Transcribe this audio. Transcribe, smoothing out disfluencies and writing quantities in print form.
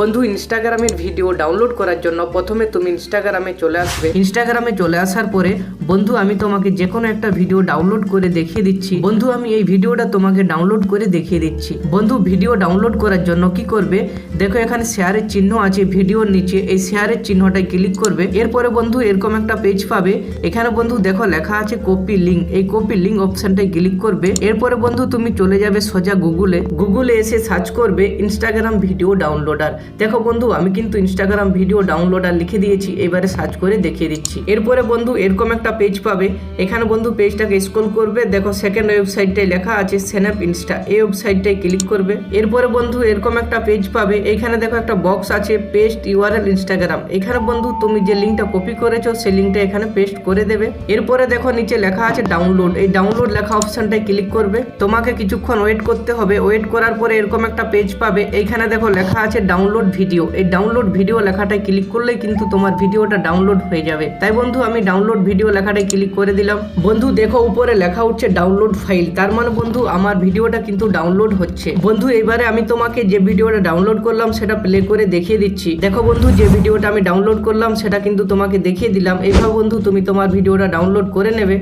বন্ধু ইনস্টাগ্রামের video download করার জন্য প্রথমে তুমি ইনস্টাগ্রামে চলে আসবে। ইনস্টাগ্রামে চলে আসার পরে বন্ধু আমি তোমাকে যে কোনো একটা ভিডিও ডাউনলোড করে দেখিয়ে দিচ্ছি। বন্ধু আমি এই ভিডিওটা তোমাকে ডাউনলোড করে দেখিয়ে দিচ্ছি। বন্ধু ভিডিও ডাউনলোড করার জন্য কি করবে, দেখো এখানে শেয়ারের চিহ্ন আছে ভিডিওর নিচে, এই শেয়ারের চিহ্নটায় ক্লিক করবে। এরপরে বন্ধু এরকম একটা পেজ পাবে। এখানে বন্ধু দেখো লেখা আছে কপি লিঙ্ক, এই কপি লিঙ্ক অপশনটায় ক্লিক করবে। এরপরে বন্ধু তুমি চলে যাবে সোজা গুগলে এসে সার্চ করবে ইনস্টাগ্রাম ভিডিও ডাউনলোডার। দেখো বন্ধু আমি কিন্তু ইনস্টাগ্রাম ভিডিও ডাউনলোডার লিখে দিয়েছি, এবারে সার্চ করে দেখিয়ে দিচ্ছি। এরপরে বন্ধু এরকম একটা পেজ পাবে। এখানে বন্ধু পেজটাকে স্ক্রল করবে, দেখো সেকেন্ড ওয়েবসাইটটায় লেখা আছে স্ন্যাপ ইনস্টা, এই ওয়েবসাইটটায় ক্লিক করবে। এরপরে বন্ধু এরকম একটা পেজ পাবে। এখানে দেখো একটা বক্স আছে পেস্ট ইউআরএল ইনস্টাগ্রাম। এখানে বন্ধু তুমি যে লিঙ্কটা কপি করেছো সেই লিঙ্কটা এখানে পেস্ট করে দেবে। এরপরে দেখো নিচে লেখা আছে ডাউনলোড, এই ডাউনলোড লেখা অপশনটায় ক্লিক করবে। তোমাকে কিছুক্ষণ ওয়েট করতে হবে। ওয়েট করার পরে এরকম একটা পেজ পাবে। এইখানে দেখো লেখা আছে ডাউনলোড ভিডিও, এই ডাউনলোড ভিডিও লেখাটায় ক্লিক করলেই কিন্তু তোমার ভিডিওটা ডাউনলোড হয়ে যাবে। তাই বন্ধু আমি ডাউনলোড ভিডিও লেখাটায় ক্লিক করে দিলাম। বন্ধু দেখো উপরে লেখা উঠছে ডাউনলোড ফাইল, তার মানে বন্ধু আমার ভিডিওটা কিন্তু ডাউনলোড হচ্ছে। বন্ধু এবারে আমি তোমাকে যে ভিডিওটা ডাউনলোড করলাম সেটা প্লে করে দেখিয়ে দিচ্ছি। দেখো বন্ধু যে ভিডিওটা আমি ডাউনলোড করলাম সেটা কিন্তু তোমাকে দেখিয়ে দিলাম। এইভাবে বন্ধু তুমি তোমার ভিডিওটা ডাউনলোড করে নেবে।